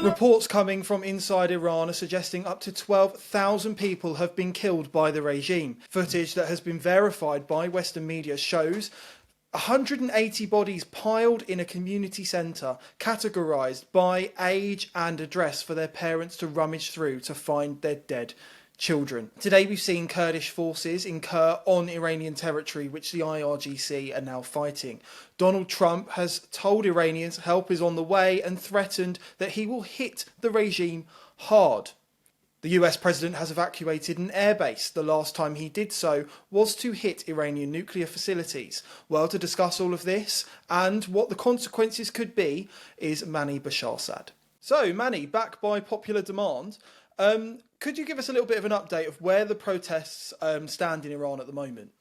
Reports coming from inside Iran are suggesting up to 12,000 people have been killed by the regime. Footage that has been verified by Western media shows 180 bodies piled in a community centre, categorised by age and address for their parents to rummage through to find their dead children. Today we've seen Kurdish forces incur on Iranian territory, which the IRGC are now fighting. Donald Trump has told Iranians help is on the way and threatened that he will hit the regime hard. The US president has evacuated an airbase. The last time he did so was to hit Iranian nuclear facilities. Well, to discuss all of this and what the consequences could be is Mani Basharzad. So, Mani, back by popular demand, could you give us a little bit of an update of where the protests stand in Iran at the moment?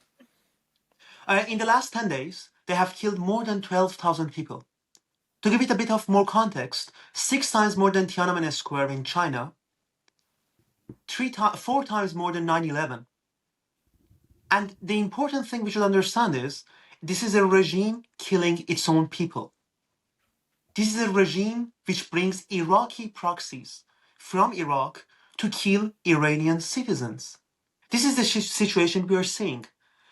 In the last 10 days, they have killed more than 12,000 people. To give it a bit of more context, 6 times more than Tiananmen Square in China, 4 times more than 9/11. And the important thing we should understand is, this is a regime killing its own people. This is a regime which brings Iraqi proxies from Iraq to kill Iranian citizens. This is the situation we are seeing.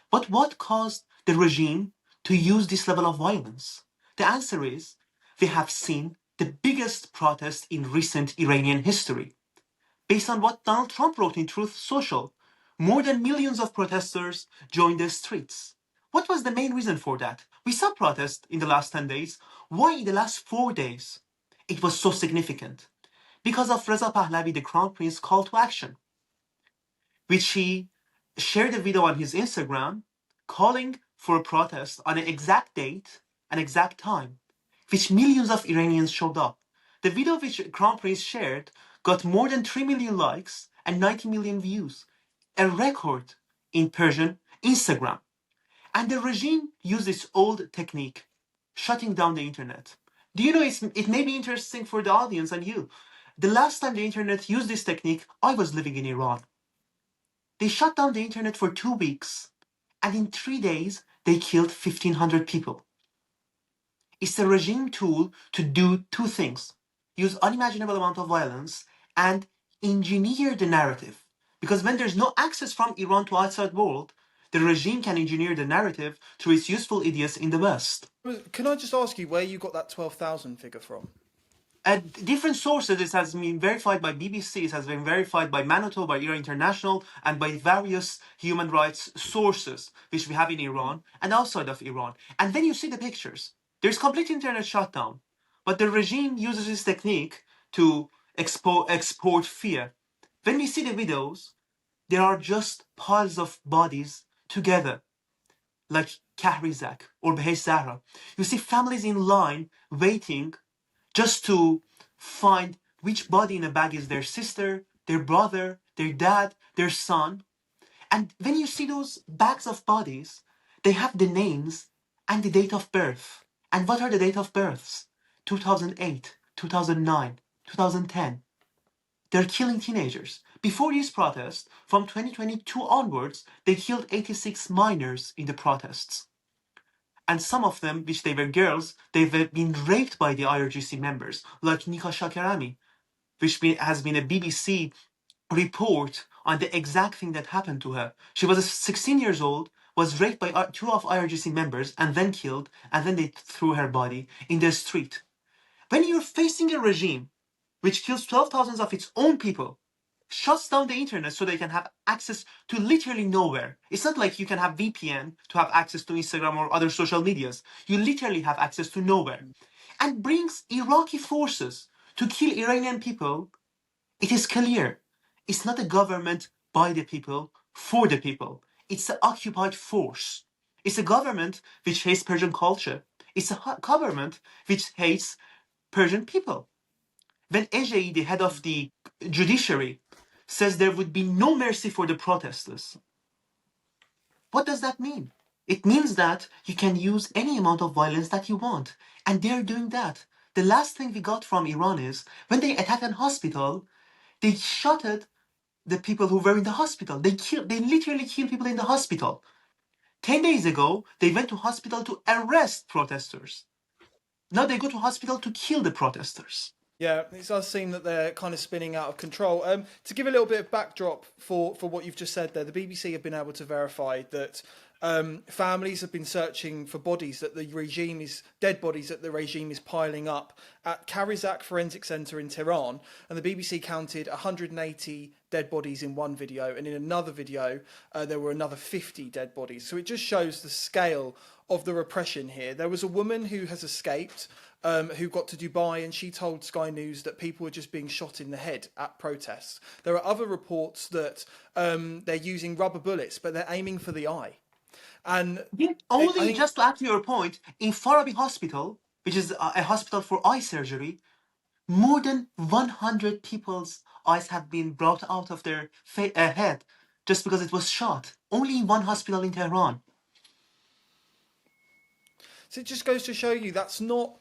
But what caused the regime to use this level of violence? The answer is, we have seen the biggest protest in recent Iranian history. Based on what Donald Trump wrote in Truth Social, more than millions of protesters joined the streets. What was the main reason for that? We saw protests in the last 10 days. Why in the last 4 days it was so significant? Because of Reza Pahlavi, the Crown Prince's call to action, which he shared a video on his Instagram calling for a protest on an exact date, an exact time, which millions of Iranians showed up. The video which Crown Prince shared got more than 3 million likes and 90 million views, a record in Persian Instagram. And the regime used its old technique, shutting down the internet. Do you know, it may be interesting for the audience and you. The last time the internet used this technique, I was living in Iran. They shut down the internet for 2 weeks, and in 3 days, they killed 1,500 people. It's a regime tool to do 2 things: use unimaginable amount of violence and engineer the narrative. Because when there's no access from Iran to outside world, the regime can engineer the narrative through its useful idiots in the West. Can I just ask you where you got that 12,000 figure from? At different sources, this has been verified by BBC, it has been verified by Manoto, by Iran International, and by various human rights sources, which we have in Iran and outside of Iran. And then you see the pictures. There's complete internet shutdown, but the regime uses this technique to export fear. When we see the videos, there are just piles of bodies together, like Kahrizak or Behesh Zahra. You see families in line waiting just to find which body in a bag is their sister, their brother, their dad, their son. And when you see those bags of bodies, they have the names and the date of birth. And what are the date of births? 2008, 2009, 2010. They're killing teenagers. Before these protests, from 2022 onwards, they killed 86 minors in the protests. And some of them, which they were girls, they've been raped by the IRGC members, like Nika Shakarami, which has been a BBC report on the exact thing that happened to her. She was 16 years old, was raped by 2 of IRGC members, and then killed, and then they threw her body in the street. When you're facing a regime which kills 12,000 of its own people, shuts down the internet so they can have access to literally nowhere. It's not like you can have VPN to have access to Instagram or other social medias. You literally have access to nowhere. And brings Iraqi forces to kill Iranian people. It is clear. It's not a government by the people, for the people. It's an occupied force. It's a government which hates Persian culture. It's a government which hates Persian people. When Ejei, the head of the judiciary, says there would be no mercy for the protesters, what does that mean? It means that you can use any amount of violence that you want. And they're doing that. The last thing we got from Iran is, when they attacked a hospital, they shot at the people who were in the hospital. They literally killed people in the hospital. 10 days ago, they went to hospital to arrest protesters. Now they go to hospital to kill the protesters. Yeah, it does seem that they're kind of spinning out of control. To give a little bit of backdrop for what you've just said there, the BBC have been able to verify that families have been searching for bodies that the regime is dead bodies that the regime is piling up at Karizak Forensic Centre in Tehran, and the BBC counted 180 dead bodies in one video, and in another video there were another 50 dead bodies. So it just shows the scale of the repression here. There was a woman who has escaped. Who got to Dubai, and she told Sky News that people were just being shot in the head at protests. There are other reports that they're using rubber bullets, but they're aiming for the eye. And Yeah, I only think, just to add to your point, in Farabi Hospital, which is a hospital for eye surgery, more than 100 people's eyes have been brought out of their head just because it was shot. Only in one hospital in Tehran. so it just goes to show you that's not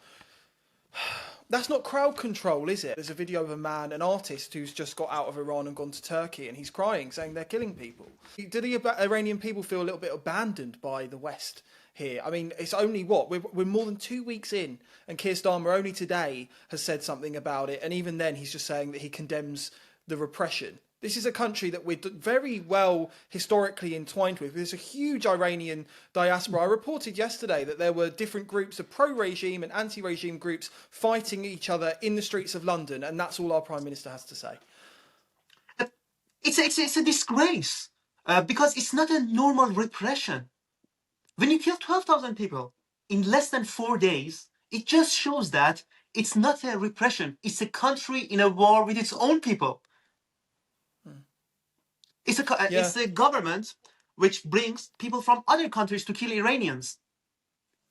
crowd control, is it? There's a video of a man, an artist, who's just got out of Iran and gone to Turkey, and he's crying, saying they're killing people. Do the Iranian people feel a little bit abandoned by the West here? I mean, it's only we're more than 2 weeks in, and Keir Starmer only today has said something about it, and even then he's just saying that he condemns the repression. This is a country that we're very well historically entwined with. There's a huge Iranian diaspora. I reported yesterday that there were different groups of pro-regime and anti-regime groups fighting each other in the streets of London, and that's all our Prime Minister has to say. It's a disgrace because it's not a normal repression. When you kill 12,000 people in less than 4 days, it just shows that it's not a repression. It's a country in a war with its own people. Yeah, It's a government which brings people from other countries to kill Iranians.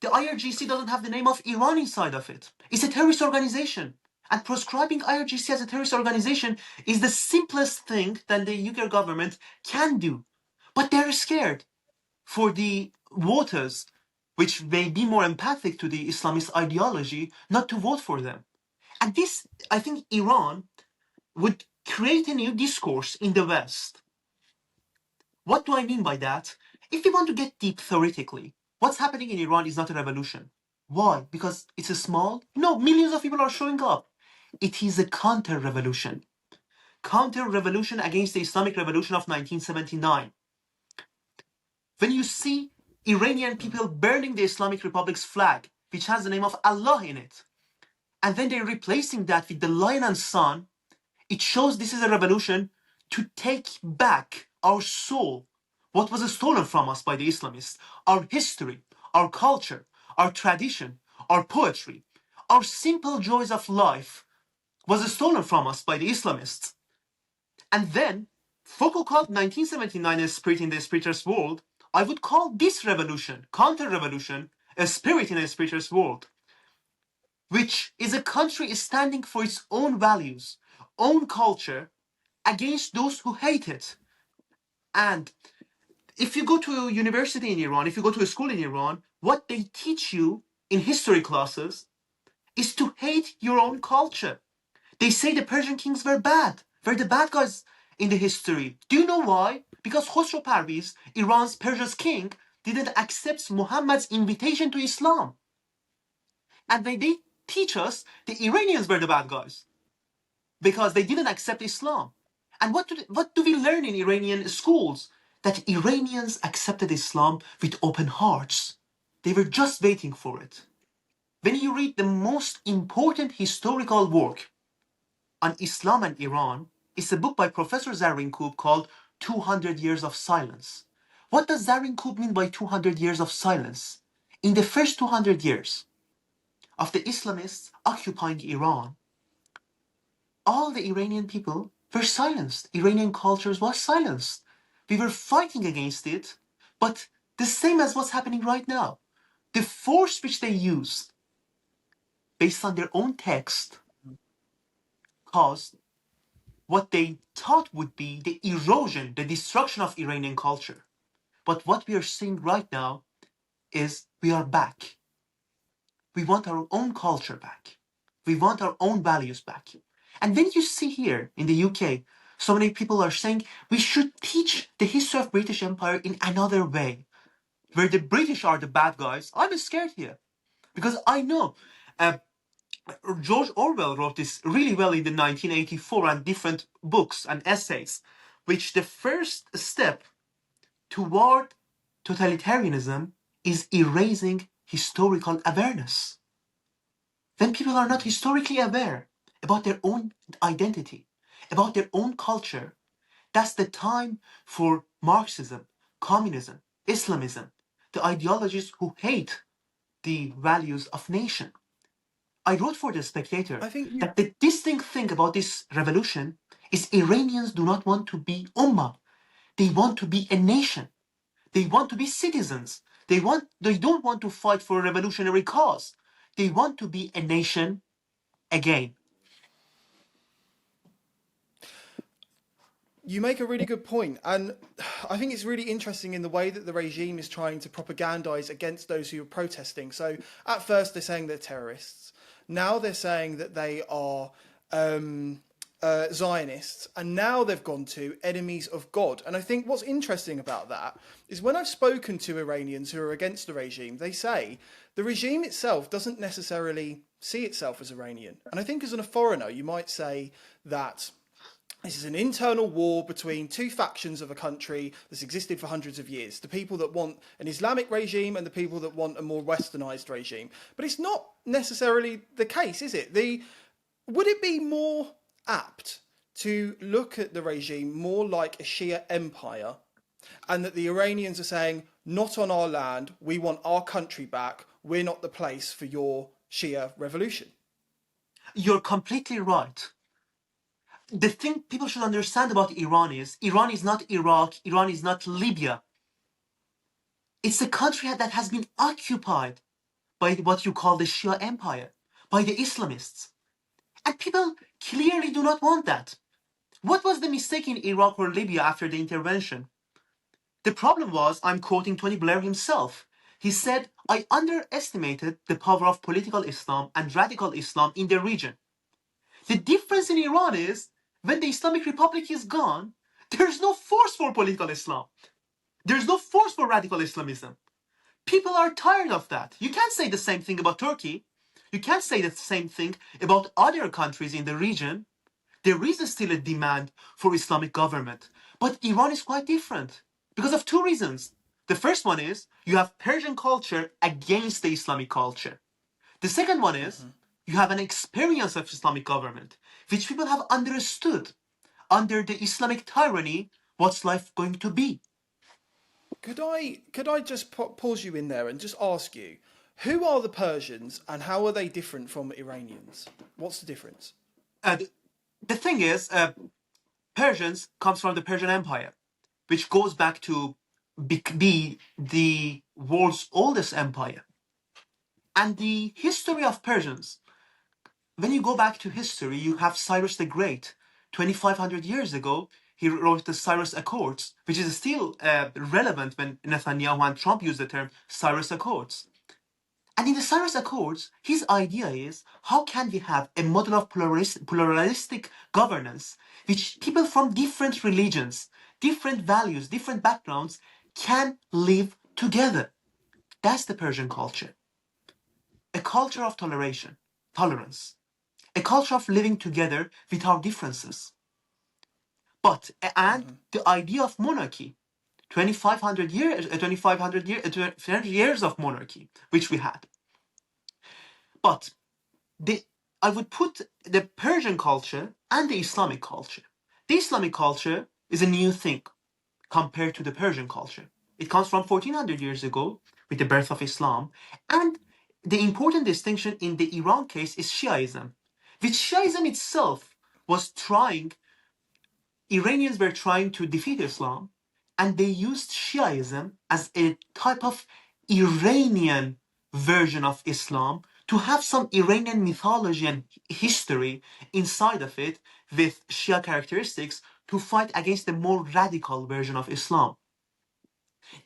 The IRGC doesn't have the name of Iran inside of it. It's a terrorist organization. And proscribing IRGC as a terrorist organization is the simplest thing that the UK government can do. But they're scared for the voters, which may be more empathic to the Islamist ideology, not to vote for them. And this, I think, Iran would create a new discourse in the West. What do I mean by that? If we want to get deep theoretically, what's happening in Iran is not a revolution. Why? Because it's a small? No, millions of people are showing up. It is a counter-revolution. Counter-revolution against the Islamic Revolution of 1979. When you see Iranian people burning the Islamic Republic's flag, which has the name of Allah in it, and then they're replacing that with the lion and sun, it shows this is a revolution to take back our soul, what was stolen from us by the Islamists, our history, our culture, our tradition, our poetry, our simple joys of life was stolen from us by the Islamists. And then, Foucault called 1979 a spirit in the spiritualist world. I would call this revolution, counter-revolution, a spirit in a spiritualist world, which is a country standing for its own values, own culture, against those who hate it. And if you go to a university in Iran, if you go to a school in Iran, what they teach you in history classes is to hate your own culture. They say the Persian kings were bad, were the bad guys in the history. Do you know why? Because Khosrow Parviz, Iran's Persia's king, didn't accept Muhammad's invitation to Islam. And when they teach us, the Iranians were the bad guys because they didn't accept Islam. And what do we learn in Iranian schools? That Iranians accepted Islam with open hearts. They were just waiting for it. When you read the most important historical work on Islam and Iran, it's a book by Professor Zarinkub called 200 Years of Silence. What does Zarinkub mean by 200 years of silence? In the first 200 years of the Islamists occupying Iran, all the Iranian people were silenced. Iranian cultures was silenced. We were fighting against it, but the same as what's happening right now. The force which they used, based on their own text, caused what they thought would be the erosion, the destruction of Iranian culture. But what we are seeing right now is we are back. We want our own culture back. We want our own values back. And when you see here in the UK, so many people are saying we should teach the history of British Empire in another way, where the British are the bad guys. I'm scared here because I know George Orwell wrote this really well in the 1984 and different books and essays, which the first step toward totalitarianism is erasing historical awareness. When people are not historically aware about their own identity, about their own culture, that's the time for Marxism, communism, Islamism, the ideologies who hate the values of nation. I wrote for The Spectator I think you that the distinct thing about this revolution is Iranians do not want to be ummah. They want to be a nation. They want to be citizens. They don't want to fight for a revolutionary cause. They want to be a nation again. You make a really good point, and I think it's really interesting in the way that the regime is trying to propagandize against those who are protesting. So at first they're saying they're terrorists. Now they're saying that they are Zionists, and now they've gone to enemies of God. And I think what's interesting about that is when I've spoken to Iranians who are against the regime, they say the regime itself doesn't necessarily see itself as Iranian. And I think as a foreigner, you might say that this is an internal war between two factions of a country that's existed for hundreds of years. The people that want an Islamic regime and the people that want a more westernized regime. But it's not necessarily the case, is it? Would it be more apt to look at the regime more like a Shia empire, and that the Iranians are saying, not on our land, we want our country back, we're not the place for your Shia revolution? You're completely right. The thing people should understand about Iran is not Iraq, Iran is not Libya. It's a country that has been occupied by what you call the Shia empire, by the Islamists. And people clearly do not want that. What was the mistake in Iraq or Libya after the intervention? The problem was, I'm quoting Tony Blair himself. He said, I underestimated the power of political Islam and radical Islam in the region. The difference in Iran is, when the Islamic Republic is gone, there's no force for political Islam. There's no force for radical Islamism. People are tired of that. You can't say the same thing about Turkey. You can't say the same thing about other countries in the region. There is still a demand for Islamic government. But Iran is quite different because of two reasons. The first one is you have Persian culture against the Islamic culture. The second one is you have an experience of Islamic government, which people have understood. Under the Islamic tyranny, what's life going to be? Could I just pause you in there and just ask you, who are the Persians and how are they different from Iranians? What's the difference? The thing is, Persians comes from the Persian Empire, which goes back to be the world's oldest empire. And the history of Persians, when you go back to history, you have Cyrus the Great. 2,500 years ago, he wrote the Cyrus Accords, which is still relevant when Netanyahu and Trump use the term Cyrus Accords. And in the Cyrus Accords, his idea is how can we have a model of pluralistic governance, which people from different religions, different values, different backgrounds can live together. That's the Persian culture. A culture of tolerance, a culture of living together with our differences. And the idea of monarchy, 2,500 years, 200 years of monarchy, which we had. But I would put the Persian culture and the Islamic culture. The Islamic culture is a new thing compared to the Persian culture. It comes from 1400 years ago with the birth of Islam. And the important distinction in the Iran case is Shiaism, which Shiaism itself was Iranians were trying to defeat Islam, and they used Shiaism as a type of Iranian version of Islam to have some Iranian mythology and history inside of it with Shia characteristics to fight against the more radical version of Islam.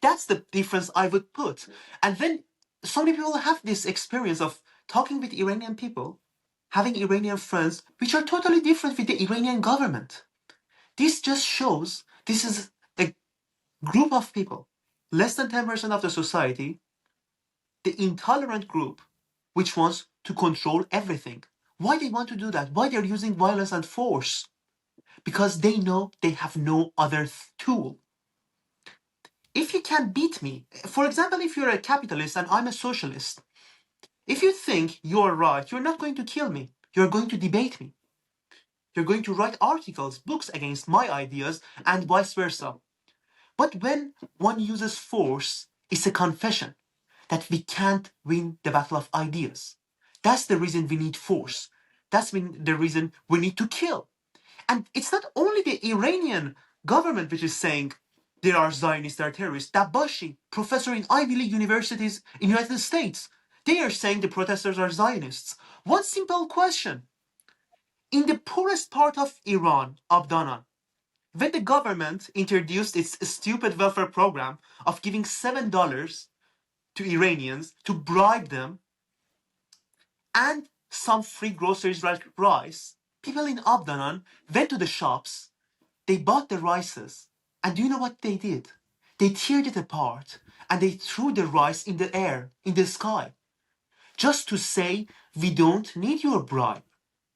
That's the difference I would put. And when so many people have this experience of talking with Iranian people, having Iranian friends, which are totally different with the Iranian government. This just shows this is a group of people, less than 10% of the society, the intolerant group, which wants to control everything. Why they want to do that? Why they're using violence and force? Because they know they have no other tool. If you can beat me, for example, if you're a capitalist and I'm a socialist, if you think you're right, you're not going to kill me. You're going to debate me. You're going to write articles, books against my ideas, and vice versa. But when one uses force, it's a confession that we can't win the battle of ideas. That's the reason we need force. That's the reason we need to kill. And it's not only the Iranian government which is saying there are Zionists, there are terrorists. Dabashi, professor in Ivy League universities in the United States, they are saying the protesters are Zionists. One simple question. In the poorest part of Iran, Abdanan, when the government introduced its stupid welfare program of giving $7 to Iranians to bribe them and some free groceries like rice, people in Abdanan went to the shops, they bought the rices, and do you know what they did? They teared it apart and they threw the rice in the air, in the sky, just to say, we don't need your bribe.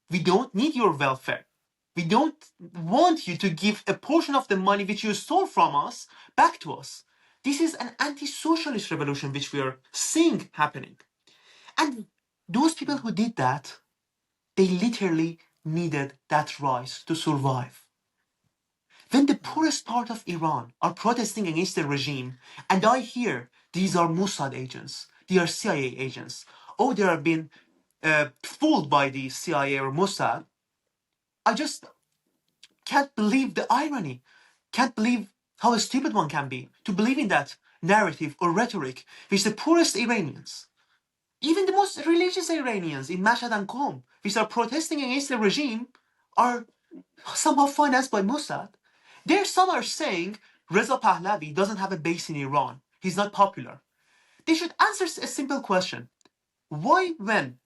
We don't need your welfare. We don't want you to give a portion of the money which you stole from us back to us. This is an anti-socialist revolution which we are seeing happening. And those people who did that, they literally needed that rice to survive. When the poorest part of Iran are protesting against the regime, and I hear these are Mossad agents, they are CIA agents, or they have been fooled by the CIA or Mossad, I just can't believe the irony. Can't believe how stupid one can be to believe in that narrative or rhetoric which the poorest Iranians, even the most religious Iranians in Mashhad and Qom, which are protesting against the regime, are somehow financed by Mossad. There some are saying Reza Pahlavi doesn't have a base in Iran. He's not popular. They should answer a simple question. Why when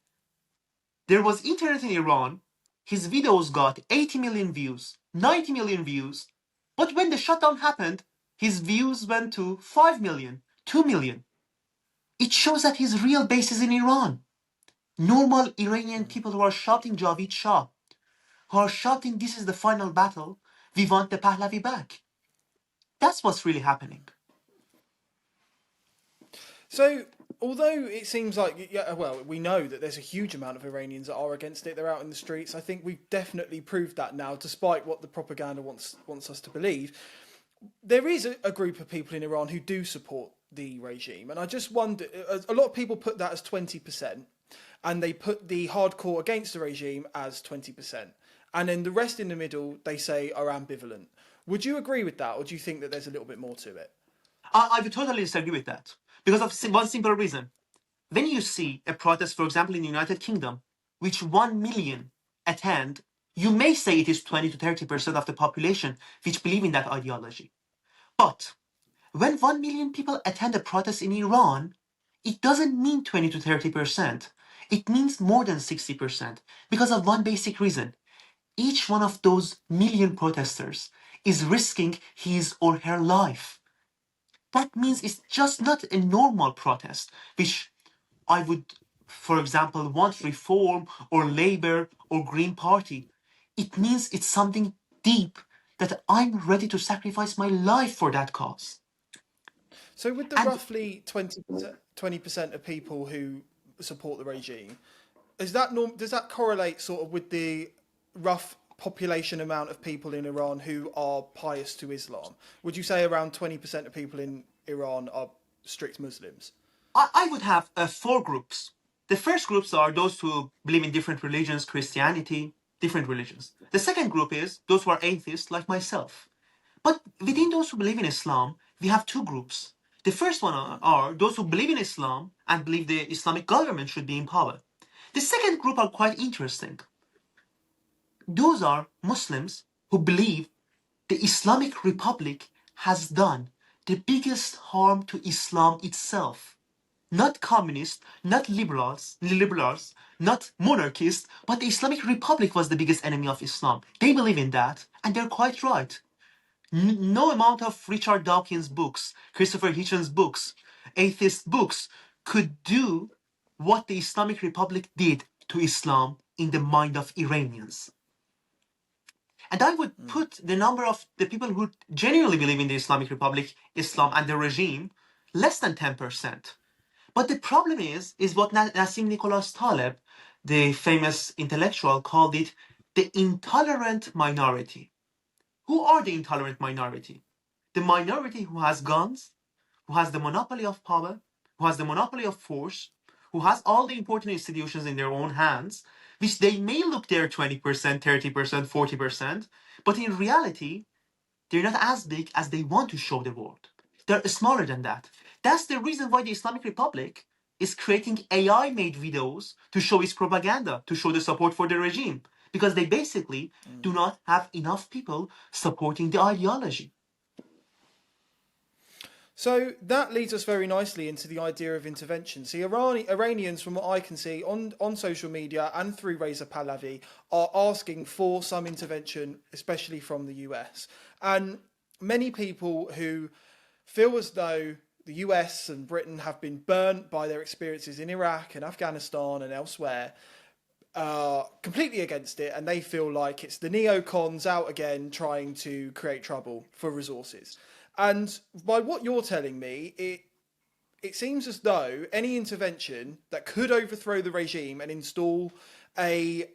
there was internet in Iran, his videos got 80 million views, 90 million views, but when the shutdown happened, his views went to 5 million, 2 million. It shows that his real base is in Iran. Normal Iranian people who are shouting Javid Shah, who are shouting this is the final battle, we want the Pahlavi back. That's what's really happening. So, although it seems like, yeah, well, we know that there's a huge amount of Iranians that are against it. They're out in the streets. I think we've definitely proved that now, despite what the propaganda wants us to believe. There is a group of people in Iran who do support the regime, and I just wonder. A lot of people put that as 20%, and they put the hardcore against the regime as 20%, and then the rest in the middle they say are ambivalent. Would you agree with that, or do you think that there's a little bit more to it? I would totally disagree with that because of one simple reason. When you see a protest, for example, in the United Kingdom, which 1 million attend, you may say it is 20 to 30% of the population which believe in that ideology. But when 1 million people attend a protest in Iran, it doesn't mean 20 to 30%. It means more than 60% because of one basic reason. Each one of those million protesters is risking his or her life. That means it's just not a normal protest, which I would, for example, want Reform or Labour or Green Party. It means it's something deep that I'm ready to sacrifice my life for that cause. So, with the And roughly 20% of people who support the regime, is that does that correlate sort of with the rough population amount of people in Iran who are pious to Islam? Would you say around 20% of people in Iran are strict Muslims? I would have four groups. The first groups are those who believe in different religions, Christianity, different religions. The second group is those who are atheists, like myself. But within those who believe in Islam, we have two groups. The first one are those who believe in Islam and believe the Islamic government should be in power. The second group are quite interesting. Those are Muslims who believe the Islamic Republic has done the biggest harm to Islam itself. Not communists, not liberals, not monarchists, but the Islamic Republic was the biggest enemy of Islam. They believe in that, and they're quite right. No amount of Richard Dawkins' books, Christopher Hitchens' books, atheist books could do what the Islamic Republic did to Islam in the mind of Iranians. And I would put the number of the people who genuinely believe in the Islamic Republic, Islam, and the regime less than 10%. But the problem is what Nassim Nicholas Taleb, the famous intellectual, called it the intolerant minority. Who are the intolerant minority? The minority who has guns, who has the monopoly of power, who has the monopoly of force, who has all the important institutions in their own hands, which they may look their 20%, 30%, 40%, but in reality, they're not as big as they want to show the world. They're smaller than that. That's the reason why the Islamic Republic is creating AI-made videos to show its propaganda, to show the support for the regime, because they basically do not have enough people supporting the ideology. So that leads us very nicely into the idea of intervention. See, Iranians, from what I can see on social media and through Reza Pahlavi, are asking for some intervention, especially from the US. And many people who feel as though the US and Britain have been burnt by their experiences in Iraq and Afghanistan and elsewhere are completely against it, and they feel like it's the neocons out again trying to create trouble for resources. And by what you're telling me, it seems as though any intervention that could overthrow the regime and install a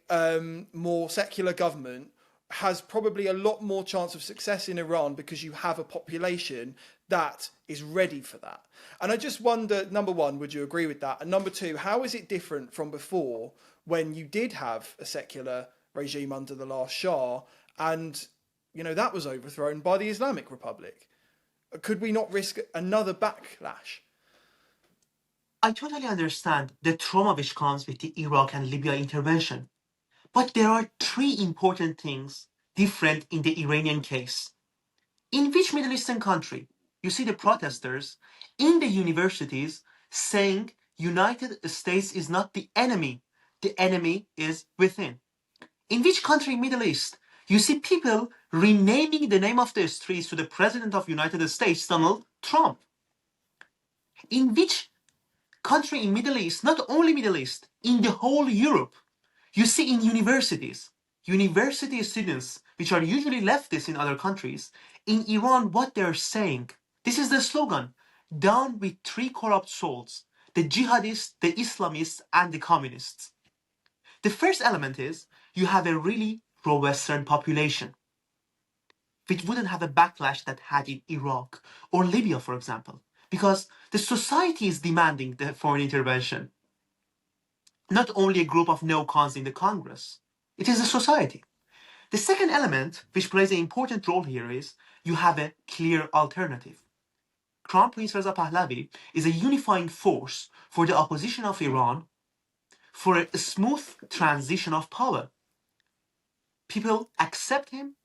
more secular government has probably a lot more chance of success in Iran because you have a population that is ready for that. And I just wonder, number one, would you agree with that? And number two, how is it different from before when you did have a secular regime under the last Shah and, that was overthrown by the Islamic Republic? Could we not risk another backlash? I totally understand the trauma which comes with the Iraq and Libya intervention. But there are three important things different in the Iranian case. In which Middle Eastern country you see the protesters in the universities saying United States is not the enemy is within? In which country in Middle East you see people renaming the name of the streets to the President of United States, Donald Trump? In which country in Middle East, not only Middle East, in the whole Europe, you see in universities, university students, which are usually leftists in other countries, in Iran, what they're saying, this is the slogan, down with three corrupt souls, the jihadists, the Islamists, and the communists. The first element is, you have a really pro-Western population, which wouldn't have a backlash that had in Iraq or Libya, for example, because the society is demanding the foreign intervention. Not only a group of neocons in the Congress, it is a society. The second element, which plays an important role here, is you have a clear alternative. Crown Prince Reza Pahlavi is a unifying force for the opposition of Iran for a smooth transition of power. People accept him.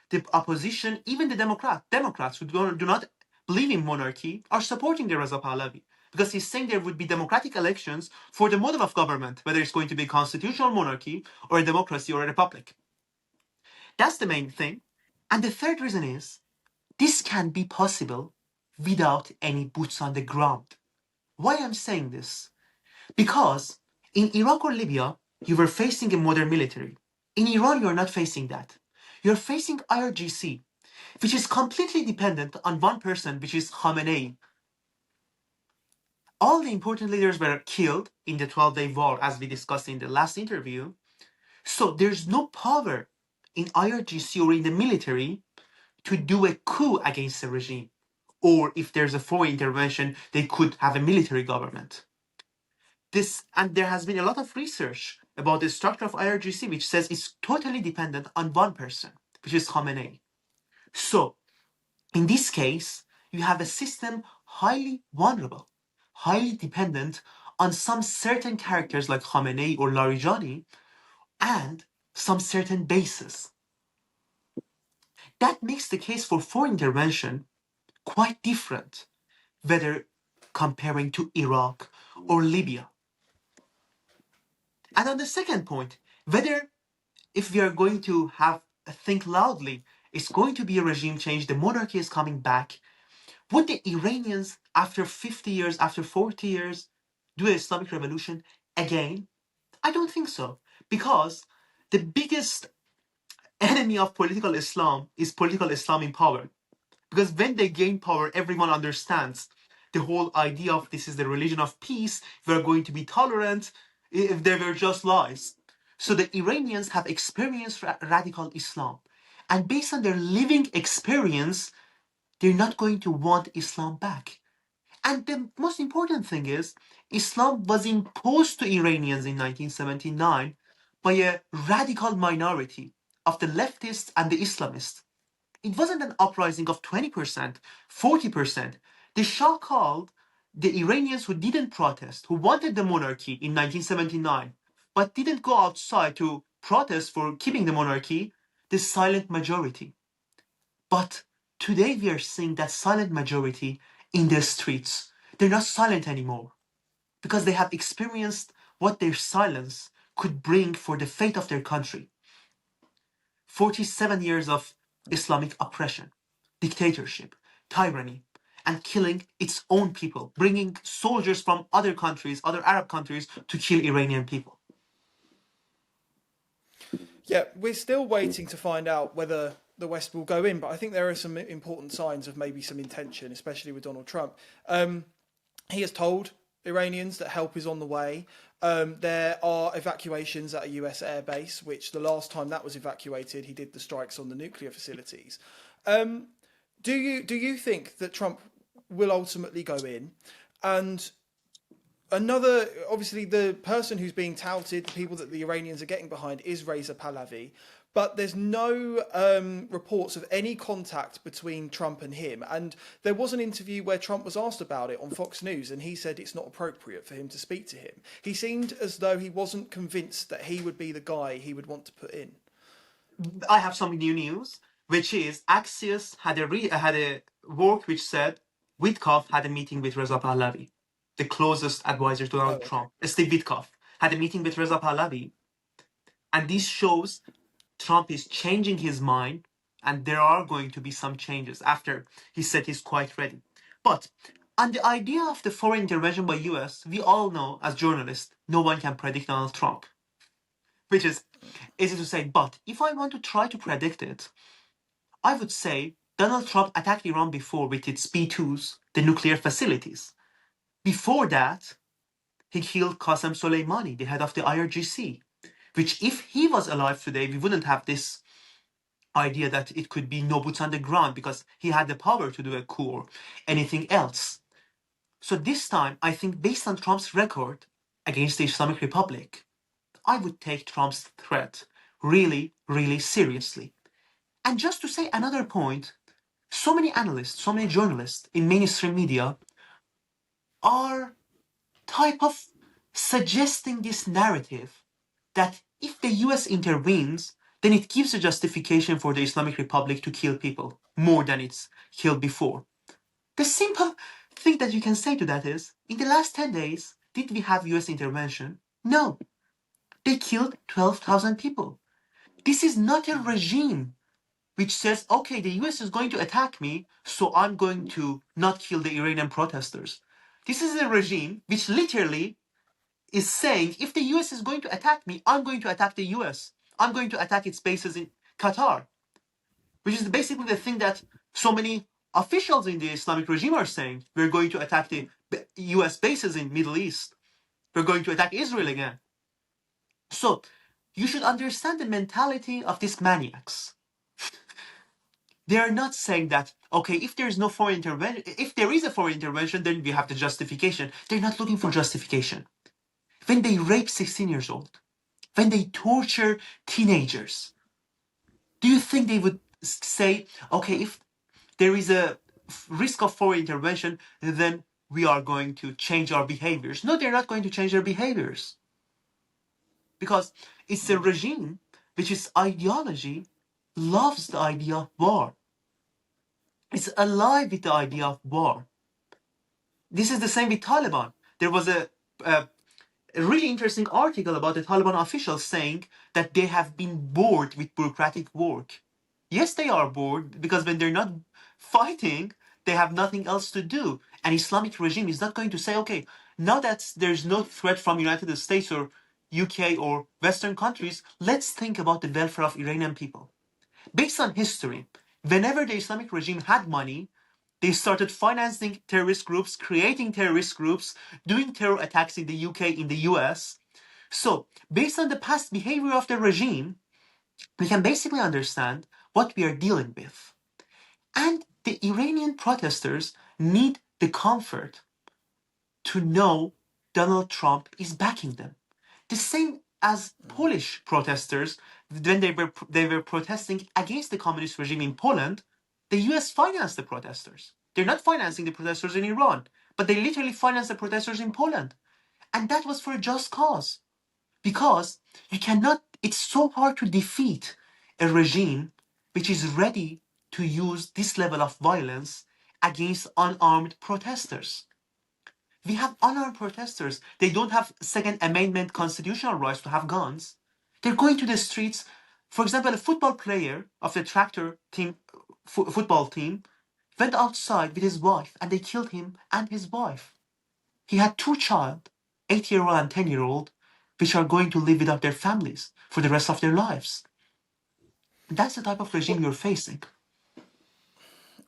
The opposition, even the Democrats who do not believe in monarchy, are supporting the Reza Pahlavi because he's saying there would be democratic elections for the model of government, whether it's going to be constitutional monarchy or a democracy or a republic. That's the main thing. And the third reason is this can be possible without any boots on the ground. Why I'm saying this? Because in Iraq or Libya, you were facing a modern military. In Iran, you're not facing that. You're facing IRGC, which is completely dependent on one person, which is Khamenei. All the important leaders were killed in the 12-day war, as we discussed in the last interview. So there's no power in IRGC or in the military to do a coup against the regime. Or if there's a foreign intervention, they could have a military government. And there has been a lot of research about the structure of IRGC, which says it's totally dependent on one person, which is Khamenei. So, in this case, you have a system highly vulnerable, highly dependent on some certain characters like Khamenei or Larijani and some certain bases. That makes the case for foreign intervention quite different, whether comparing to Iraq or Libya. And on the second point, whether if we are going to have think loudly, it's going to be a regime change, the monarchy is coming back, would the Iranians, after 50 years, after 40 years, do an Islamic revolution again? I don't think so. Because the biggest enemy of political Islam is political Islam in power. Because when they gain power, everyone understands the whole idea of this is the religion of peace, we're going to be tolerant, if they were just lies. So the Iranians have experienced radical Islam. And based on their living experience, they're not going to want Islam back. And the most important thing is, Islam was imposed to Iranians in 1979 by a radical minority of the leftists and the Islamists. It wasn't an uprising of 20%, 40%. The Shah called the Iranians who didn't protest, who wanted the monarchy in 1979, but didn't go outside to protest for keeping the monarchy, the silent majority. But today we are seeing that silent majority in the streets. They're not silent anymore because they have experienced what their silence could bring for the fate of their country. 47 years of Islamic oppression, dictatorship, tyranny, and killing its own people, bringing soldiers from other countries, other Arab countries, to kill Iranian people. Yeah, we're still waiting to find out whether the West will go in, but I think there are some important signs of maybe some intention, especially with Donald Trump. He has told Iranians that help is on the way. There are evacuations at a US airbase, which the last time that was evacuated, he did the strikes on the nuclear facilities. Do you think that Trump will ultimately go in? And another, obviously, the person who's being touted, the people that the Iranians are getting behind, is Reza Pahlavi. But there's no reports of any contact between Trump and him. And there was an interview where Trump was asked about it on Fox News, and he said it's not appropriate for him to speak to him. He seemed as though he wasn't convinced that he would be the guy he would want to put in. I have some new news, which is Axios had a work which said Witkoff had a meeting with Reza Pahlavi, the closest advisor to Donald Trump. Steve Witkoff had a meeting with Reza Pahlavi, and this shows Trump is changing his mind, and there are going to be some changes after he said he's quite ready. But on the idea of the foreign intervention by US, we all know as journalists, no one can predict Donald Trump, which is easy to say. But if I want to try to predict it, I would say Donald Trump attacked Iran before with its B-2s, the nuclear facilities. Before that, he killed Qasem Soleimani, the head of the IRGC, which if he was alive today, we wouldn't have this idea that it could be no boots on the ground because he had the power to do a coup or anything else. So this time, I think based on Trump's record against the Islamic Republic, I would take Trump's threat really, really seriously. And just to say another point, so many analysts, so many journalists in mainstream media are type of suggesting this narrative that if the US intervenes, then it gives a justification for the Islamic Republic to kill people more than it's killed before. The simple thing that you can say to that is, in the last 10 days, did we have US intervention? No. They killed 12,000 people. This is not a regime which says, okay, the US is going to attack me, so I'm going to not kill the Iranian protesters. This is a regime which literally is saying, if the US is going to attack me, I'm going to attack the US. I'm going to attack its bases in Qatar, which is basically the thing that so many officials in the Islamic regime are saying. We're going to attack the US bases in Middle East. We're going to attack Israel again. So you should understand the mentality of these maniacs. They are not saying that, okay, if there is no foreign intervention, if there is a foreign intervention, then we have the justification. They're not looking for justification. When they rape 16 years old, when they torture teenagers, do you think they would say, okay, if there is a risk of foreign intervention, then we are going to change our behaviors? No, they're not going to change their behaviors. Because it's a regime which is ideology loves the idea of war. It's alive with the idea of war. This is the same with Taliban. There was a really interesting article about the Taliban officials saying that they have been bored with bureaucratic work. Yes, they are bored because when they're not fighting, they have nothing else to do. An Islamic regime is not going to say, okay, Now that there's no threat from United States or UK or Western countries, let's think about the welfare of Iranian people. Based on history, whenever the Islamic regime had money, they started financing terrorist groups, creating terrorist groups, doing terror attacks in the UK, in the US. So, based on the past behavior of the regime, we can basically understand what we are dealing with. And the Iranian protesters need the comfort to know Donald Trump is backing them. The same as Polish protesters, when they were protesting against the communist regime in Poland, the US financed the protesters. They're not financing the protesters in Iran, but they literally financed the protesters in Poland. And that was for a just cause. Because you cannot, it's so hard to defeat a regime which is ready to use this level of violence against unarmed protesters. We have unarmed protesters. They don't have Second Amendment constitutional rights to have guns. They're going to the streets. For example, a football player of the tractor team, football team, went outside with his wife and they killed him and his wife. He had two children, 8-year-old and 10-year-old, which are going to live without their families for the rest of their lives. That's the type of regime you're facing.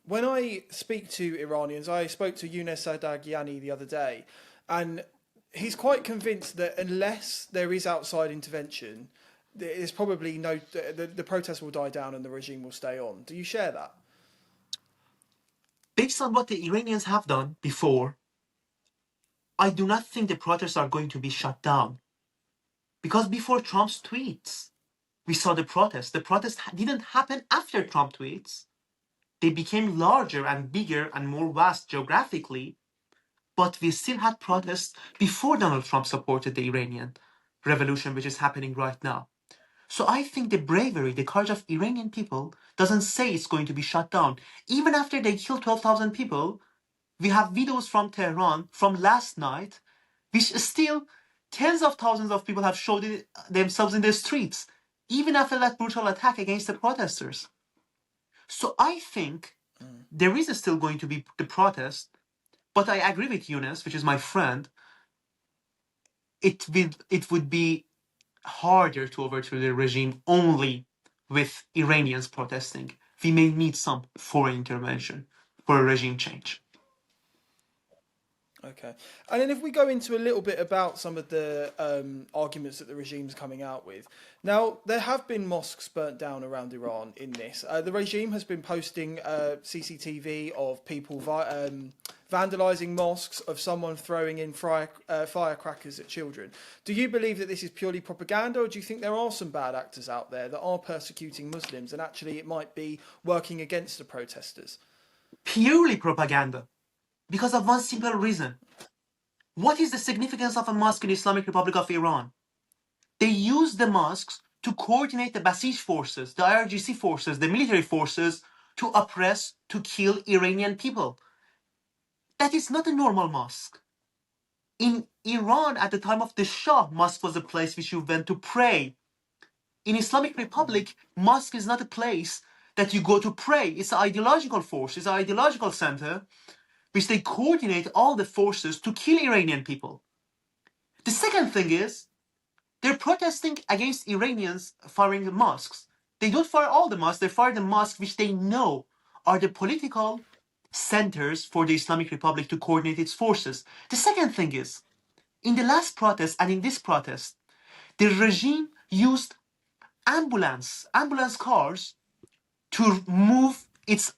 When I speak to Iranians, I spoke to Younes Sadagiani the other day, and he's quite convinced that unless there is outside intervention, there's probably no the protests will die down and the regime will stay on. Do you share that? Based on what the Iranians have done before, I do not think the protests are going to be shut down. Because before Trump's tweets, we saw the protests. The protests didn't happen after Trump tweets. They became larger and bigger and more vast geographically, but we still had protests before Donald Trump supported the Iranian revolution, which is happening right now. So I think the bravery, the courage of Iranian people doesn't say it's going to be shut down. Even after they killed 12,000 people, we have videos from Tehran from last night, which still tens of thousands of people have showed themselves in the streets, even after that brutal attack against the protesters. So I think there is still going to be the protest, but I agree with Younes, which is my friend. It would be harder to overthrow the regime only with Iranians protesting. We may need some foreign intervention for a regime change. Okay. And then if we go into a little bit about some of the arguments that the regime's coming out with. Now, there have been mosques burnt down around Iran in this. The regime has been posting CCTV of people vandalising mosques, of someone throwing in firecrackers at children. Do you believe that this is purely propaganda, or do you think there are some bad actors out there that are persecuting Muslims and actually it might be working against the protesters? Purely propaganda. Because of one simple reason. What is the significance of a mosque in the Islamic Republic of Iran? They use the mosques to coordinate the Basij forces, the IRGC forces, the military forces to oppress, to kill Iranian people. That is not a normal mosque. In Iran, at the time of the Shah, mosque was a place which you went to pray. In Islamic Republic, mosque is not a place that you go to pray. It's an ideological force, it's an ideological center which they coordinate all the forces to kill Iranian people. The second thing is, they're protesting against Iranians firing the mosques. They don't fire all the mosques, they fire the mosques which they know are the political centers for the Islamic Republic to coordinate its forces. The second thing is, in the last protest and in this protest, the regime used ambulance cars to move its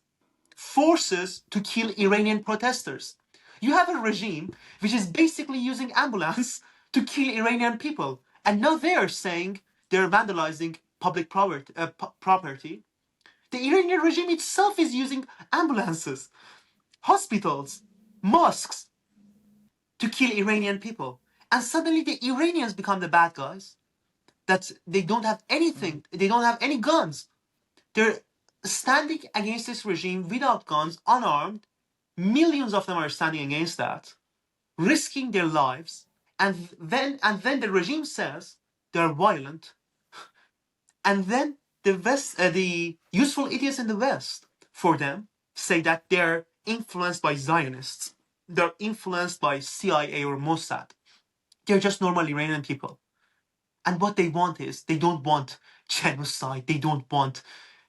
forces to kill Iranian protesters. You have a regime which is basically using ambulance to kill Iranian people. And now they are saying they're vandalizing public property. The Iranian regime itself is using ambulances, hospitals, mosques to kill Iranian people. And suddenly the Iranians become the bad guys. That they don't have anything, they don't have any guns. They're standing against this regime without guns, unarmed. Millions of them are standing against that, risking their lives. And then the regime says they're violent. And then the useful idiots in the West, for them, say that they're influenced by Zionists. they're influenced by CIA or Mossad. They're just normal Iranian people. And what they want is, they don't want genocide. They don't want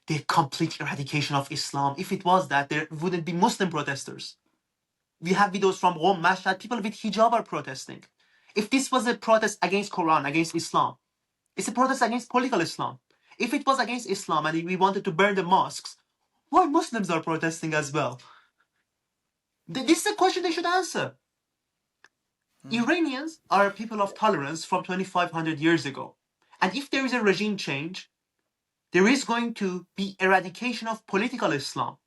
the complete eradication of Islam. If it was that, there wouldn't be Muslim protesters. We have videos from Qom, Mashhad, people with hijab are protesting. If this was a protest against Quran, against Islam, it's a protest against political Islam. If it was against Islam and we wanted to burn the mosques, why Muslims are protesting as well? This is a question they should answer. Iranians are people of tolerance from 2,500 years ago. And if there is a regime change, there is going to be eradication of political Islam,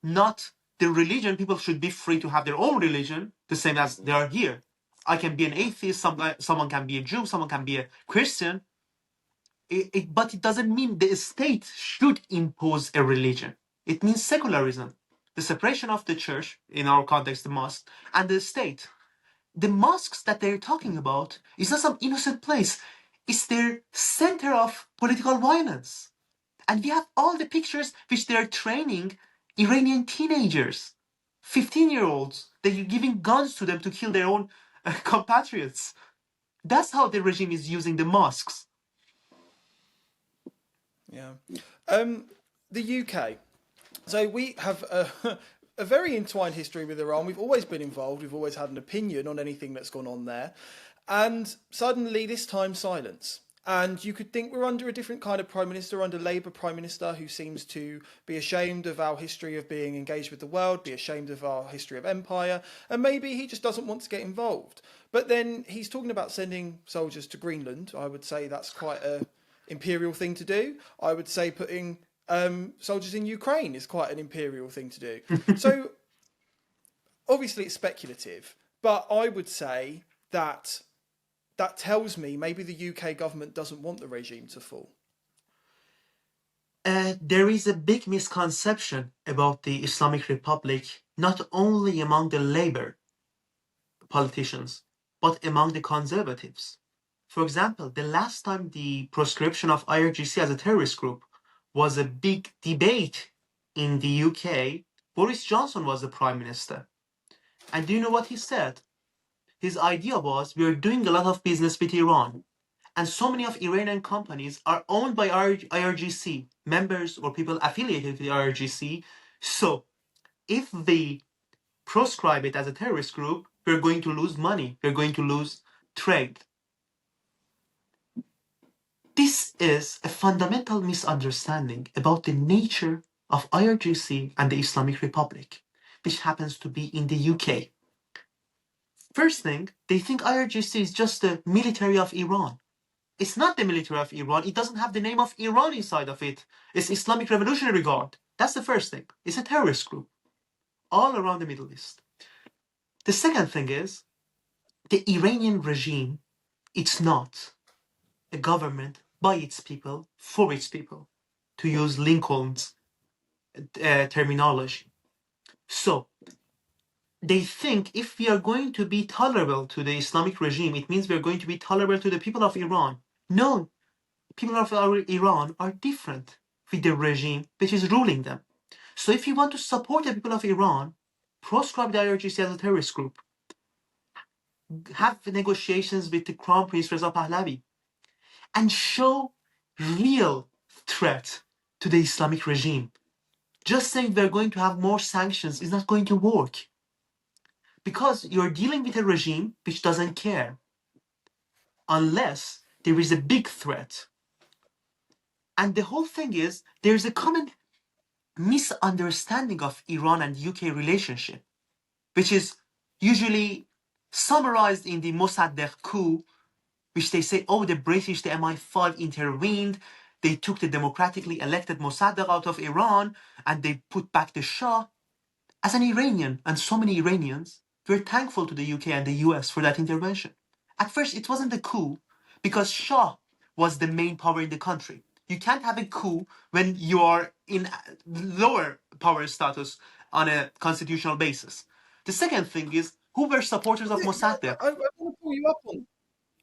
not the religion. People should be free to have their own religion, the same as they are here. I can be an atheist, someone can be a Jew, someone can be a Christian, but it doesn't mean the state should impose a religion. It means secularism, the separation of the church, in our context, the mosque, and the state. The mosques that they're talking about is not some innocent place. It's their center of political violence. And we have all the pictures which they're training Iranian teenagers, 15-year-olds. They're giving guns to them to kill their own compatriots. That's how the regime is using the mosques. Yeah. The UK. So we have a very entwined history with Iran. We've always been involved. We've always had an opinion on anything that's gone on there. And suddenly, this time, silence. And you could think we're under a different kind of prime minister, under Labour prime minister, who seems to be ashamed of our history of being engaged with the world, be ashamed of our history of empire, and maybe he just doesn't want to get involved. But then he's talking about sending soldiers to Greenland. I would say that's quite a imperial thing to do. I would say putting soldiers in Ukraine is quite an imperial thing to do. So obviously it's speculative, but I would say that that tells me maybe the UK government doesn't want the regime to fall. There is a big misconception about the Islamic Republic, not only among the Labour politicians, but among the conservatives. For example, the last time the proscription of IRGC as a terrorist group was a big debate in the UK, Boris Johnson was the Prime Minister. And do you know what he said? His idea was, we are doing a lot of business with Iran. And so many of Iranian companies are owned by IRGC, members or people affiliated with the IRGC. So if we proscribe it as a terrorist group, we're going to lose money. We're going to lose trade. This is a fundamental misunderstanding about the nature of IRGC and the Islamic Republic, which happens to be in the UK. First thing, they think IRGC is just the military of Iran. It's not the military of Iran. It doesn't have the name of Iran inside of it. It's Islamic Revolutionary Guard. That's the first thing. It's a terrorist group all around the Middle East. The second thing is, the Iranian regime, it's not a government by its people, for its people, to use Lincoln's terminology. So, they think if we are going to be tolerable to the Islamic regime, it means we are going to be tolerable to the people of Iran. No, people of Iran are different with the regime which is ruling them. So if you want to support the people of Iran, proscribe the IRGC as a terrorist group, have negotiations with the Crown Prince Reza Pahlavi, and show real threat to the Islamic regime. Just saying we're going to have more sanctions is not going to work, because you're dealing with a regime which doesn't care unless there is a big threat. And the whole thing is, there's a common misunderstanding of Iran and UK relationship, which is usually summarized in the Mossadegh coup, which they say, oh, the British, the MI5 intervened, they took the democratically elected Mossadegh out of Iran, and they put back the Shah. As an Iranian, and so many Iranians, we're thankful to the UK and the US for that intervention. At first, it wasn't a coup, because Shah was the main power in the country. You can't have a coup when you are in lower power status on a constitutional basis. The second thing is, who were supporters of Mossadegh? I want to pull you up on.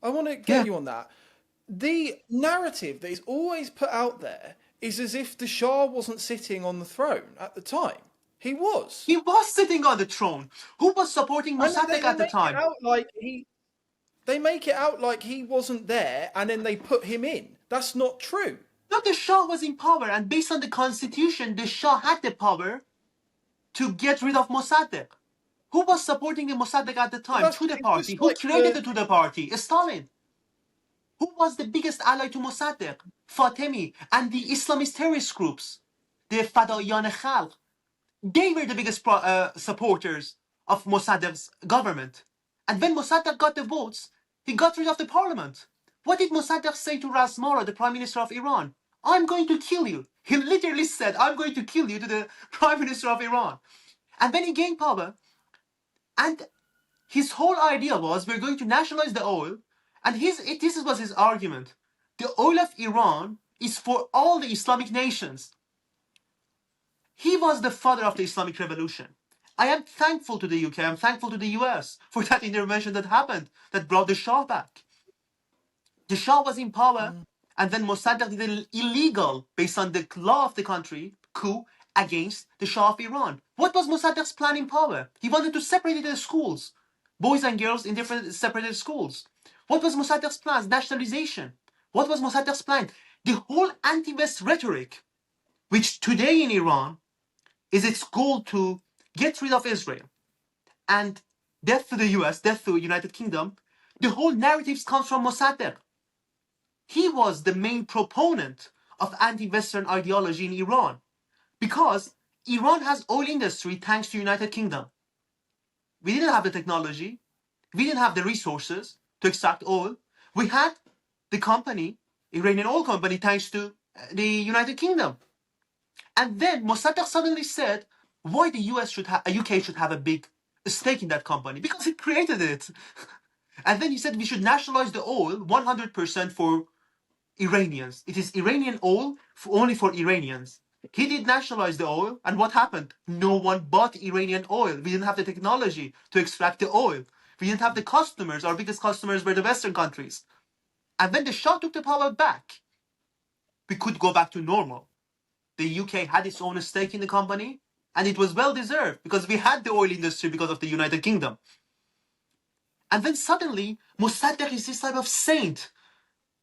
I want to get Yeah. you on that. The narrative that is always put out there is as if the Shah wasn't sitting on the throne at the time. He was. He was sitting on the throne. Who was supporting And Mossadegh they at the make it time? out like they make it out like he wasn't there and then they put him in. That's not true. No, the Shah was in power, and based on the constitution, the Shah had the power to get rid of Mossadegh. Who was supporting the Mossadegh at the But time? Tudeh it's party. just Who like created the Tudeh party? Stalin. Who was the biggest ally to Mossadegh? Fatemi and the Islamist terrorist groups, the Fadayan Khalq. They were the biggest supporters of Mossadegh's government. And when Mossadegh got the votes, he got rid of the parliament. What did Mossadegh say to Rasmara, the prime minister of Iran? I'm going to kill you. He literally said, I'm going to kill you to the prime minister of Iran. And when he gained power, and his whole idea was we're going to nationalize the oil, and this was his argument. The oil of Iran is for all the Islamic nations. He was the father of the Islamic Revolution. I am thankful to the UK, I'm thankful to the US for that intervention that happened, that brought the Shah back. The Shah was in power, and then Mossadegh did an illegal, based on the law of the country, coup against the Shah of Iran. What was Mossadegh's plan in power? He wanted to separate the schools, boys and girls in different separated schools. What was Mossadegh's plan? Nationalization. What was Mossadegh's plan? The whole anti-West rhetoric, which today in Iran is its goal to get rid of Israel and death to the US, death to the United Kingdom, the whole narrative comes from Mossadegh. He was the main proponent of anti-Western ideology in Iran because Iran has oil industry thanks to United Kingdom. We didn't have the technology, we didn't have the resources to extract oil. We had the company, Iranian oil company, thanks to the United Kingdom. And then Mossadegh suddenly said, why the UK should have a big stake in that company? Because it created it. And then he said we should nationalize the oil 100% for Iranians. It is Iranian oil only for Iranians. He did nationalize the oil, and what happened? No one bought Iranian oil. We didn't have the technology to extract the oil. We didn't have the customers. Our biggest customers were the Western countries. And when the Shah took the power back, we could go back to normal. The UK had its own stake in the company, and it was well deserved because we had the oil industry because of the United Kingdom. And then suddenly, Mossadegh is this type of saint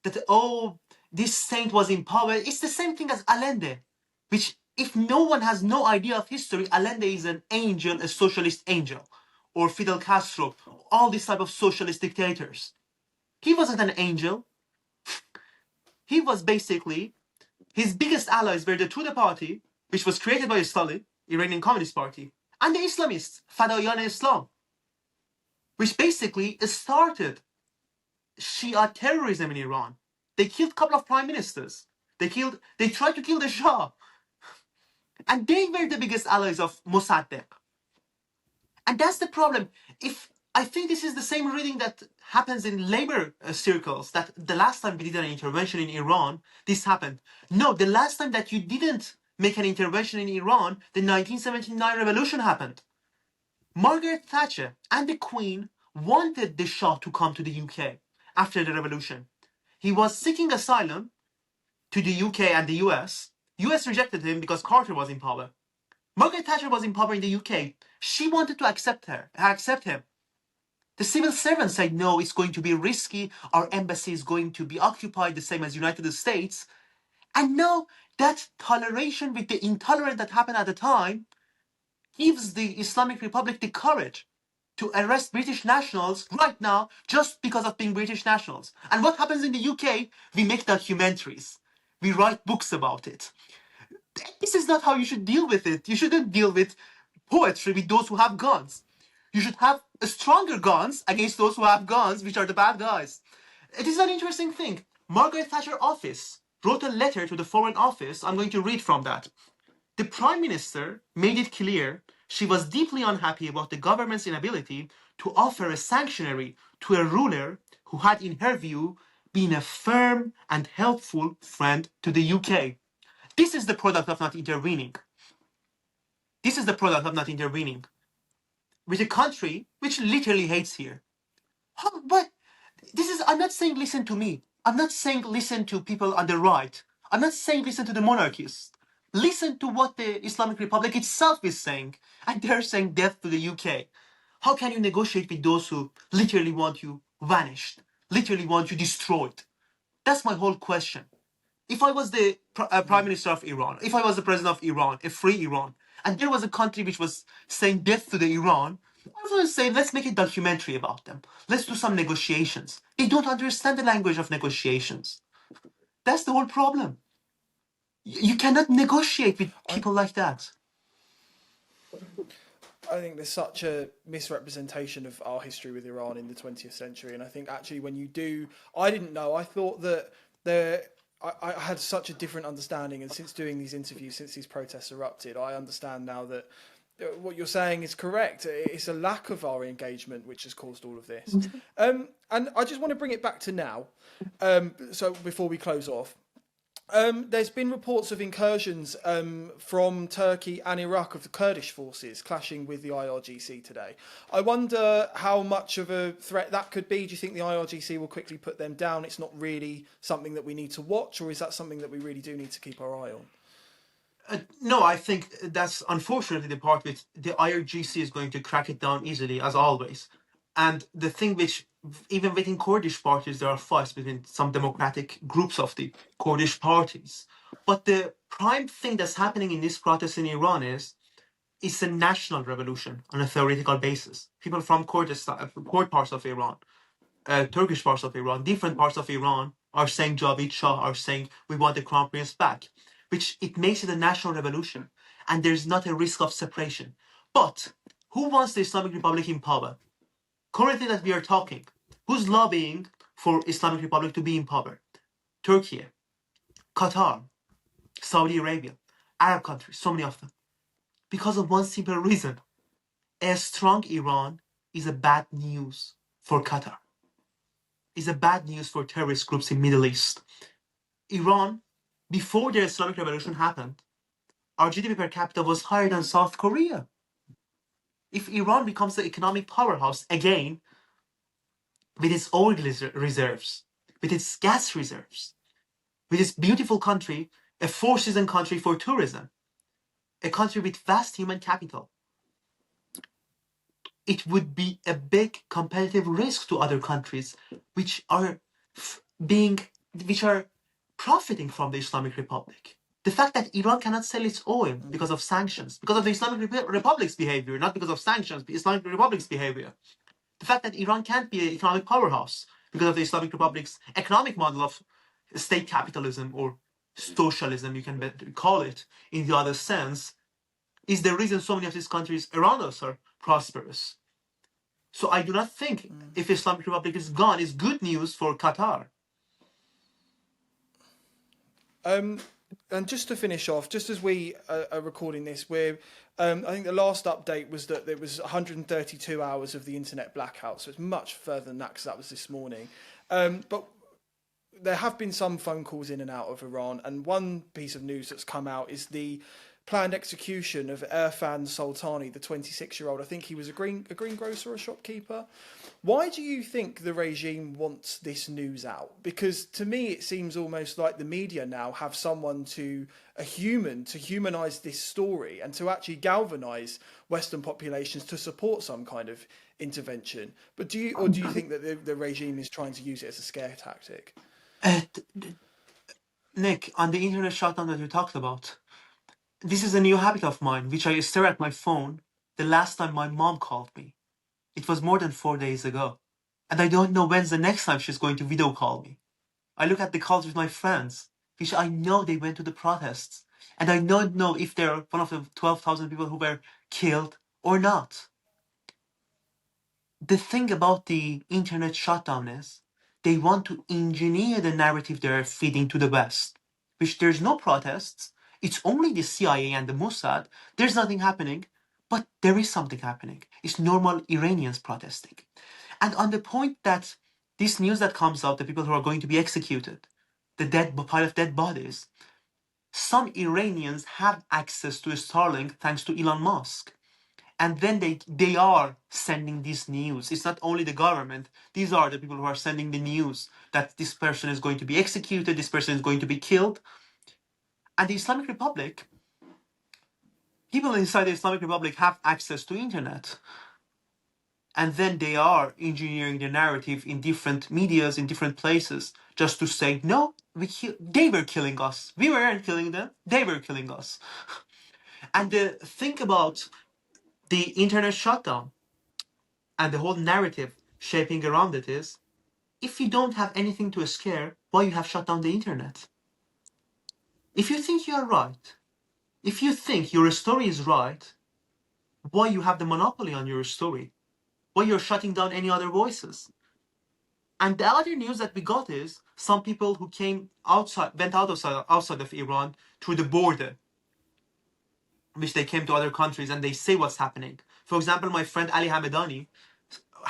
that, oh, this saint was in power. It's the same thing as Allende, which, if no one has no idea of history, Allende is an angel, a socialist angel, or Fidel Castro, all these type of socialist dictators. He wasn't an angel. He was basically, his biggest allies were the Tudeh party, which was created by Stalin, Iranian Communist Party, and the Islamists, Fadayan Islam, which basically started Shia terrorism in Iran. They killed a couple of prime ministers. They tried to kill the Shah. And they were the biggest allies of Mossadegh. And that's the problem. I think this is the same reading that happens in labor circles, that the last time we did an intervention in Iran, this happened. No, the last time that you didn't make an intervention in Iran, the 1979 revolution happened. Margaret Thatcher and the Queen wanted the Shah to come to the UK after the revolution. He was seeking asylum to the UK and the US. US rejected him because Carter was in power. Margaret Thatcher was in power in the UK. She wanted to accept him. The civil servants said, no, it's going to be risky. Our embassy is going to be occupied the same as United States. And now that toleration with the intolerant that happened at the time gives the Islamic Republic the courage to arrest British nationals right now just because of being British nationals. And what happens in the UK? We make documentaries. We write books about it. This is not how you should deal with it. You shouldn't deal with poetry with those who have guns. You should have stronger guns against those who have guns, which are the bad guys. It is an interesting thing. Margaret Thatcher's office wrote a letter to the Foreign Office. I'm going to read from that. The Prime Minister made it clear she was deeply unhappy about the government's inability to offer a sanctuary to a ruler who had, in her view, been a firm and helpful friend to the UK. This is the product of not intervening. This is the product of not intervening with a country which literally hates here. But I'm not saying listen to me. I'm not saying listen to people on the right. I'm not saying listen to the monarchists. Listen to what the Islamic Republic itself is saying. And they're saying death to the UK. How can you negotiate with those who literally want you vanished, literally want you destroyed? That's my whole question. If I was the Prime Minister of Iran, if I was the President of Iran, a free Iran, and there was a country which was saying death to the Iran, I would say, let's make a documentary about them. Let's do some negotiations. They don't understand the language of negotiations. That's the whole problem. You cannot negotiate with people like that. I think there's such a misrepresentation of our history with Iran in the 20th century, and I think actually when you do, I didn't know. I thought that I had such a different understanding, and since doing these interviews, since these protests erupted, I understand now that what you're saying is correct. It's a lack of our engagement which has caused all of this. And I just want to bring it back to now. So before we close off. There's been reports of incursions from Turkey and Iraq of the Kurdish forces clashing with the IRGC today. I wonder how much of a threat that could be. Do you think the IRGC will quickly put them down? It's not really something that we need to watch, or is that something that we really do need to keep our eye on? No, I think that's unfortunately the part which the IRGC is going to crack it down easily, as always. And the thing which, even within Kurdish parties, there are fights between some democratic groups of the Kurdish parties. But the prime thing that's happening in this protest in Iran is it's a national revolution on a theoretical basis. People from Kurdistan, Kurd parts of Iran, Turkish parts of Iran, different parts of Iran are saying Javid Shah, are saying we want the crown prince back, which it makes it a national revolution. And there's not a risk of separation. But who wants the Islamic Republic in power? Currently that we are talking, who's lobbying for Islamic Republic to be in power? Turkey, Qatar, Saudi Arabia, Arab countries, so many of them. Because of one simple reason. A strong Iran is a bad news for Qatar. Is a bad news for terrorist groups in Middle East. Iran, before the Islamic Revolution happened, our GDP per capita was higher than South Korea. If Iran becomes the economic powerhouse again, with its oil reserves, with its gas reserves, with its beautiful country, a four-season country for tourism, a country with vast human capital, it would be a big competitive risk to other countries which are profiting from the Islamic Republic. The fact that Iran cannot sell its oil because of sanctions, because of the Islamic Republic's behavior, not because of sanctions, the Islamic Republic's behavior. The fact that Iran can't be an economic powerhouse because of the Islamic Republic's economic model of state capitalism or socialism, you can call it in the other sense, is the reason so many of these countries around us are prosperous. So I do not think if Islamic Republic is gone, it's good news for Qatar. And just to finish off, just as we are recording this, I think the last update was that there was 132 hours of the internet blackout, so it's much further than that because that was this morning. But there have been some phone calls in and out of Iran, and one piece of news that's come out is the planned execution of Irfan Soltani, the 26-year-old. I think he was a greengrocer or a shopkeeper. Why do you think the regime wants this news out? Because to me, it seems almost like the media now have someone a human to humanise this story and to actually galvanise Western populations to support some kind of intervention. But do you think that the regime is trying to use it as a scare tactic? Nick, on the internet shutdown that you talked about, this is a new habit of mine, which I stare at my phone the last time my mom called me. It was more than 4 days ago. And I don't know when's the next time she's going to video call me. I look at the calls with my friends, which I know they went to the protests. And I don't know if they're one of the 12,000 people who were killed or not. The thing about the internet shutdown is they want to engineer the narrative they're feeding to the West, which there's no protests. It's only the CIA and the Mossad. There's nothing happening, but there is something happening. It's normal Iranians protesting. And on the point that this news that comes out, the people who are going to be executed, the pile of dead bodies, some Iranians have access to Starlink thanks to Elon Musk. And then they are sending this news. It's not only the government. These are the people who are sending the news that this person is going to be executed, this person is going to be killed. And the Islamic Republic people inside the Islamic Republic have access to internet, and then they are engineering the narrative in different medias in different places just to say no, they were killing us, we weren't killing them, they were killing us. And the think about the internet shutdown and the whole narrative shaping around it is, if you don't have anything to scare, why you have shut down the internet? If you think you are right, if you think your story is right, why you have the monopoly on your story? Why you're shutting down any other voices? And the other news that we got is some people who went outside of Iran through the border, which they came to other countries, and they say what's happening. For example, my friend Ali Hamedani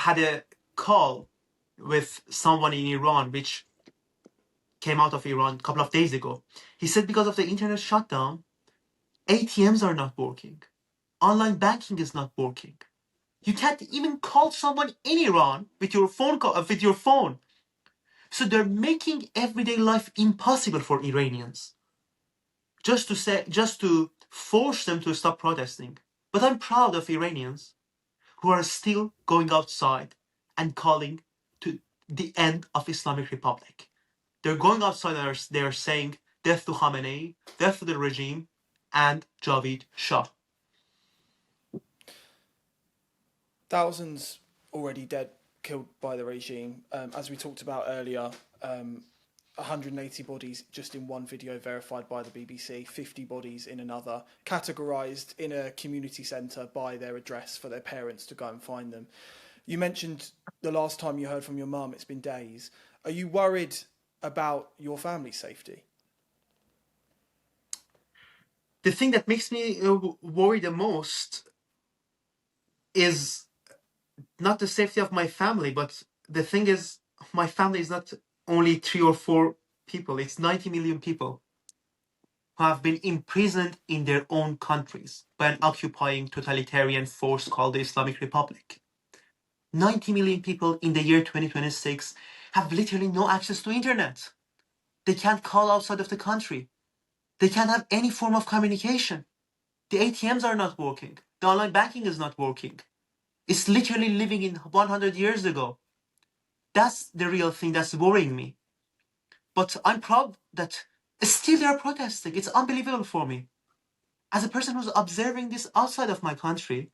had a call with someone in Iran, which came out of Iran a couple of days ago. He said because of the internet shutdown, ATMs are not working. Online banking is not working. You can't even call someone in Iran with your phone. So they're making everyday life impossible for Iranians, just to force them to stop protesting. But I'm proud of Iranians who are still going outside and calling to the end of Islamic Republic. They're going outside and they're saying death to Khamenei, death to the regime, and Javid Shah. Thousands already dead, killed by the regime. As we talked about earlier, 180 bodies just in one video verified by the BBC, 50 bodies in another, categorised in a community centre by their address for their parents to go and find them. You mentioned the last time you heard from your mum, it's been days. Are you worried about your family's safety? The thing that makes me worry the most is not the safety of my family, but the thing is, my family is not only 3 or 4 people, it's 90 million people who have been imprisoned in their own countries by an occupying totalitarian force called the Islamic Republic. 90 million people in the year 2026 have literally no access to internet. They can't call outside of the country. They can't have any form of communication. The ATMs are not working. The online banking is not working. It's literally living in 100 years ago. That's the real thing that's worrying me. But I'm proud that still they're protesting. It's unbelievable for me. As a person who's observing this outside of my country,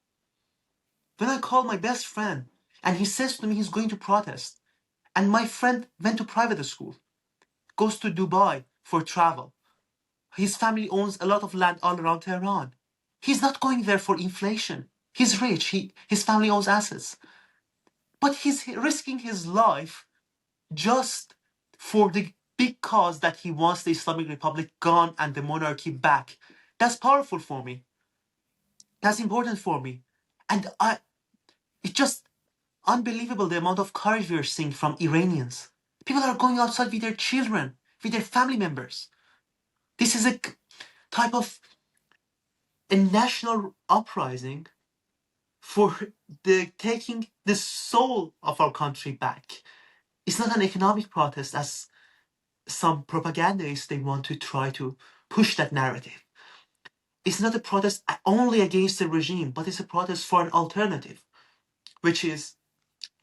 when I call my best friend and he says to me he's going to protest, and my friend went to private school, goes to Dubai for travel, his family owns a lot of land all around Tehran. He's not going there for inflation. He's rich. His family owns assets. But he's risking his life just for the big cause that he wants the Islamic Republic gone and the monarchy back. That's powerful for me. That's important for me. And it's just unbelievable the amount of courage we're seeing from Iranians. People are going outside with their children, with their family members. This is a type of a national uprising for taking the soul of our country back. It's not an economic protest as some propagandists they want to try to push that narrative. It's not a protest only against the regime, but it's a protest for an alternative, which is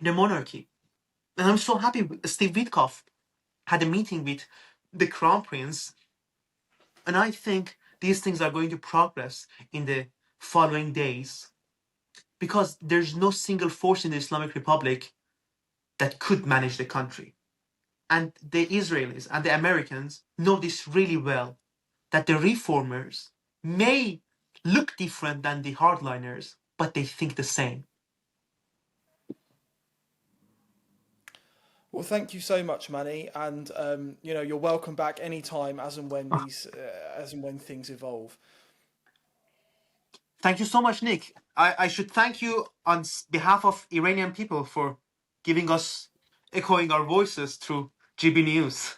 the monarchy. And I'm so happy Steve Witkoff had a meeting with the Crown Prince, and I think these things are going to progress in the following days because there's no single force in the Islamic Republic that could manage the country. And the Israelis and the Americans know this really well, that the reformers may look different than the hardliners, but they think the same. Well, thank you so much, Manny, and you're welcome back anytime, as and when as and when things evolve. Thank you so much, Nick. I should thank you on behalf of Iranian people for giving us, echoing our voices through GB News.